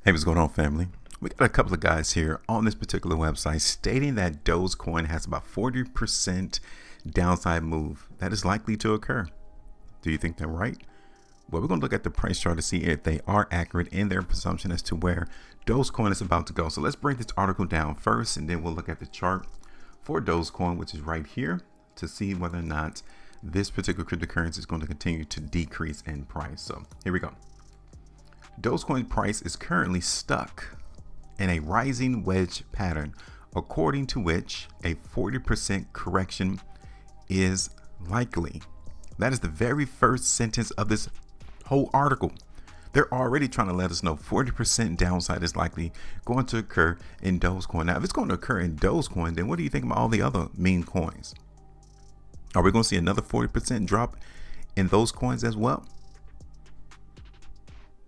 Hey, what's going on, family? We got a couple of guys here on this particular website stating that Dogecoin has about 40% downside move that is likely to occur. Do you think they're right? Well, we're going to look at the price chart to see if they are accurate in their presumption as to where Dogecoin is about to go. So let's break this article down first, and then we'll look at the chart for Dogecoin, which is right here, to see whether or not this particular cryptocurrency is going to continue to decrease in price. So here we go. Dogecoin price is currently stuck in a rising wedge pattern, according to which a 40% correction is likely. That is the very first sentence of this whole article. They're already trying to let us know 40% downside is likely going to occur in Dogecoin. Now, if it's going to occur in Dogecoin, then what do you think about all the other meme coins? Are we going to see another 40% drop in those coins as well?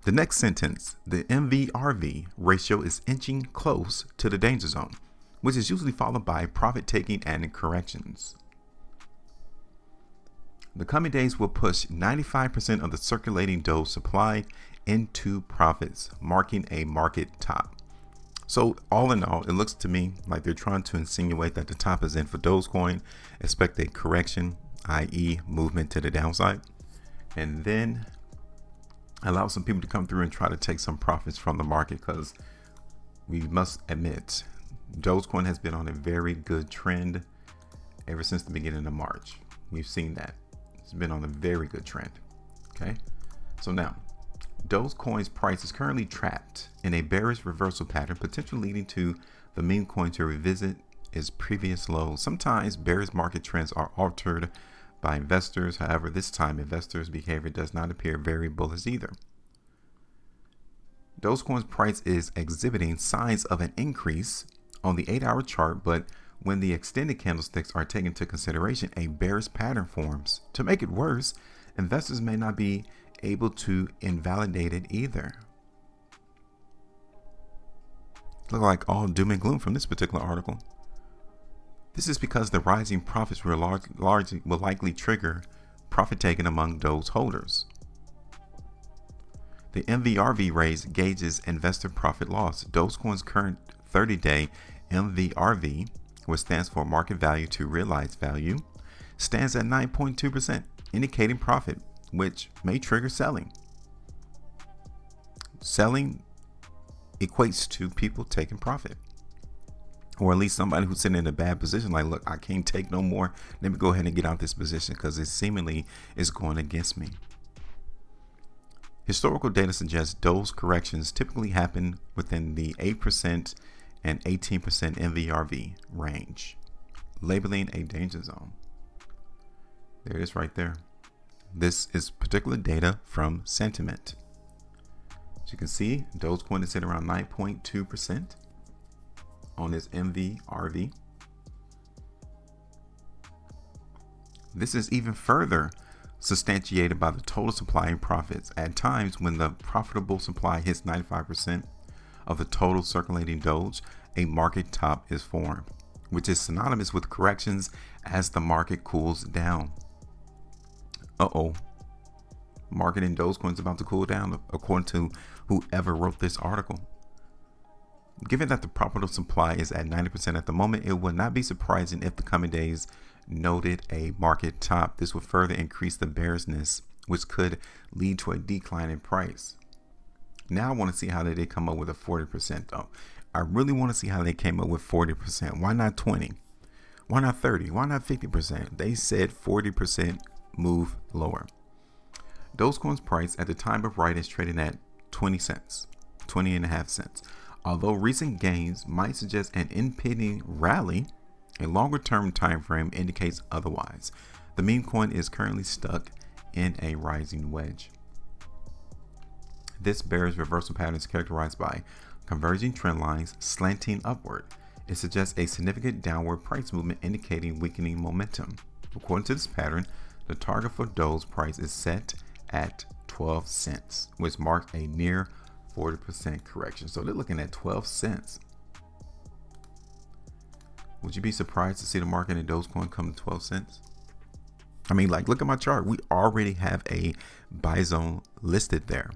The next sentence, the MVRV ratio is inching close to the danger zone, which is usually followed by profit taking and corrections. The coming days will push 95% of the circulating Doge supply into profits, marking a market top. So all in all, it looks to me like they're trying to insinuate that the top is in for Dogecoin, expect a correction, i.e. movement to the downside, and then allow some people to come through and try to take some profits from the market, because we must admit Dogecoin has been on a very good trend ever since the beginning of March. We've seen that it's been on a very good trend. Okay, so now Dogecoin's price is currently trapped in a bearish reversal pattern, potentially leading to the meme coin to revisit its previous low. Sometimes bearish market trends are altered by investors. However, this time investors' behavior does not appear very bullish either. Dogecoin's price is exhibiting signs of an increase on the 8-hour chart, but when the extended candlesticks are taken into consideration, a bearish pattern forms. To make it worse, investors may not be able to invalidate it either. Look like all doom and gloom from this particular article. This is because the rising profits will likely trigger profit taking among Doge holders. The MVRV raise gauges investor profit loss. Dogecoin's current 30-day MVRV, which stands for market value to realized value, stands at 9.2%, indicating profit, which may trigger selling. Selling equates to people taking profit, or at least somebody who's sitting in a bad position, like, look, I can't take no more. Let me go ahead and get out this position because it seemingly is going against me. Historical data suggests Doge corrections typically happen within the 8% and 18% MVRV range, labeling a danger zone. There it is right there. This is particular data from sentiment. As you can see, Dogecoin is sitting around 9.2% on this MVRV. This is even further substantiated by the total supply and profits. At times when the profitable supply hits 95% of the total circulating Doge, a market top is formed, which is synonymous with corrections as the market cools down. Market in Dogecoin is about to cool down, according to whoever wrote this article. Given that the profitable supply is at 90% at the moment, it would not be surprising if the coming days noted a market top. This would further increase the bearishness, which could lead to a decline in price. Now I want to see how they come up with a 40% though. I really want to see how they came up with 40%. Why not 20? Why not 30? Why not 50%? They said 40% move lower. Dogecoin's price at the time of writing is trading at 20 cents, 20.5 cents. Although recent gains might suggest an impending rally, a longer-term time frame indicates otherwise. The meme coin is currently stuck in a rising wedge. This bearish reversal pattern is characterized by converging trend lines slanting upward. It suggests a significant downward price movement indicating weakening momentum. According to this pattern, the target for Doge's price is set at 12 cents, which marks a near 40% correction. So they're looking at 12 cents. Would you be surprised to see the market in Dogecoin come to 12 cents? I mean, like, look at my chart. We already have a buy zone listed there.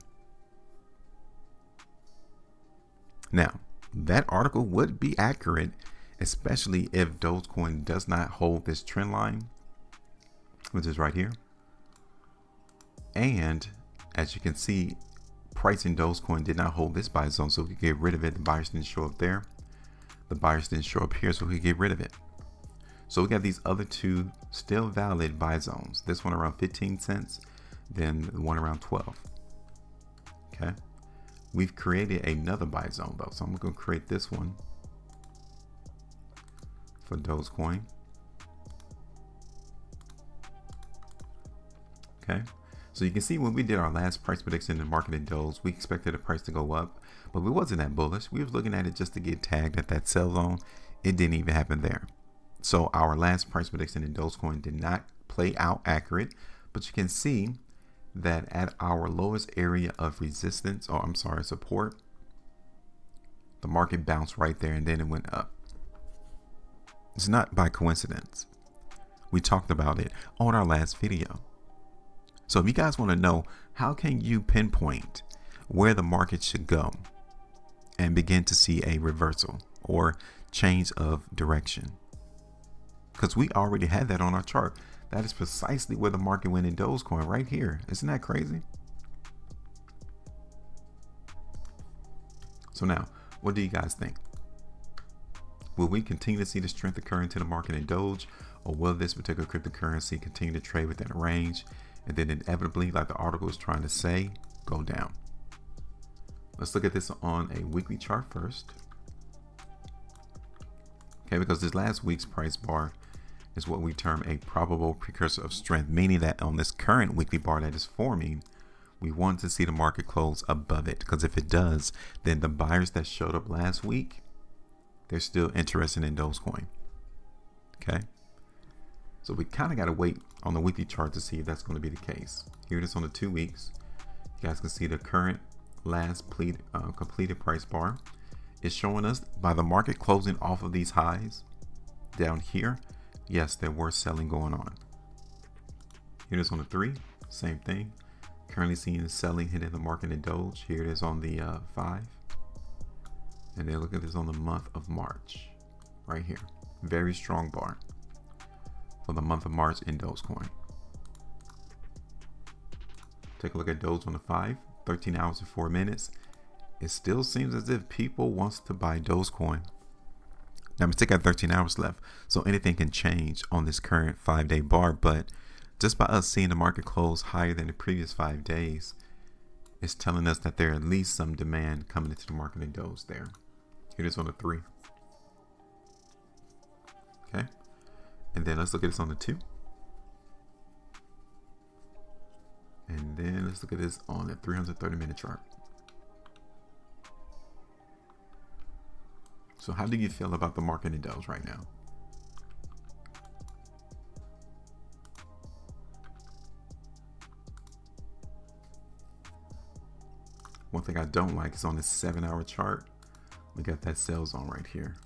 Now, that article would be accurate, especially if Dogecoin does not hold this trend line, which is right here. And as you can see, price in Dogecoin did not hold this buy zone, so we could get rid of it. The buyers didn't show up there. The buyers didn't show up here, so we could get rid of it. So we got these other two still valid buy zones. This one around 15 cents, then the one around 12. Okay. We've created another buy zone though. So I'm going to create this one for Dogecoin. Okay. So you can see when we did our last price prediction in the market in Doge, we expected the price to go up, but we wasn't that bullish. We was looking at it just to get tagged at that sell zone. It didn't even happen there. So our last price prediction in Dogecoin did not play out accurate, but you can see that at our lowest area of resistance, or I'm sorry, support, the market bounced right there and then it went up. It's not by coincidence. We talked about it on our last video. So if you guys want to know, how can you pinpoint where the market should go and begin to see a reversal or change of direction? Because we already had that on our chart. That is precisely where the market went in Dogecoin, right here. Isn't that crazy? So now, what do you guys think? Will we continue to see the strength occur into the market in Doge, or will this particular cryptocurrency continue to trade within a range and then inevitably, like the article is trying to say, go down? Let's look at this on a weekly chart first. Okay, because this last week's price bar is what we term a probable precursor of strength, meaning that on this current weekly bar that is forming, we want to see the market close above it, because if it does, then the buyers that showed up last week, they're still interested in Dogecoin. Okay, so we kind of got to wait on the weekly chart to see if that's going to be the case. Here it is on the 2 weeks. You guys can see the current last completed price bar is showing us by the market closing off of these highs down here. Yes, there was selling going on. Here it is on the 3, same thing. Currently seeing the selling hitting the market in Doge. Here it is on the 5. And then look at this on the month of March, right here. Very strong bar for the month of March in Dogecoin. Take a look at Doge on the 5, 13 hours and 4 minutes. It still seems as if people wants to buy Dogecoin. Now we still got 13 hours left, so anything can change on this current 5-day bar, but just by us seeing the market close higher than the previous 5 days, it's telling us that there at least some demand coming into the market in Doge there. Here it is on the 3. Okay, and then let's look at this on the 2. And then let's look at this on the 330-minute chart. So how do you feel about the market in Doge right now? One thing I don't like is on this 7-hour chart, we got that sell zone right here.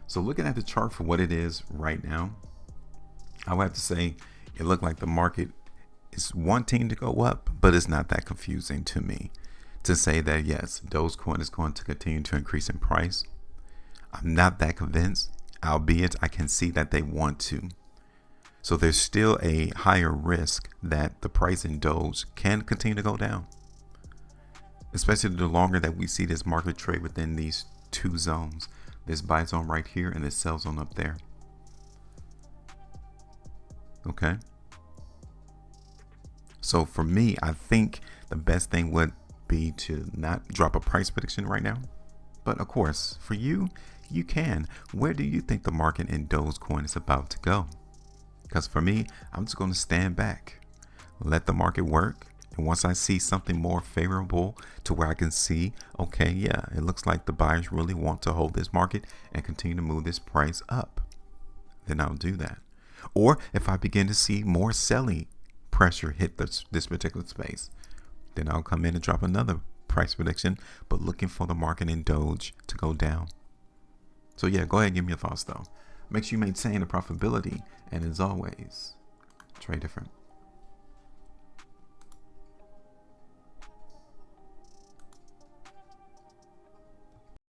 So looking at the chart for what it is right now, I would have to say it looked like the market is wanting to go up, but it's not that confusing to me to say that yes, Dogecoin is going to continue to increase in price. I'm not that convinced, albeit I can see that they want to. So there's still a higher risk that the price in Doge can continue to go down, especially the longer that we see this market trade within these two zones. This buy zone right here and this sell zone up there. Okay. So for me, I think the best thing would be to not drop a price prediction right now. But of course, for you, you can. Where do you think the market in Dogecoin is about to go? Because for me, I'm just going to stand back, let the market work. And once I see something more favorable to where I can see, okay, yeah, it looks like the buyers really want to hold this market and continue to move this price up, then I'll do that. Or if I begin to see more selling pressure hit this particular space, then I'll come in and drop another price prediction, but looking for the market in Doge to go down. So yeah, go ahead and give me your thoughts though. Make sure you maintain the profitability, and as always, trade different.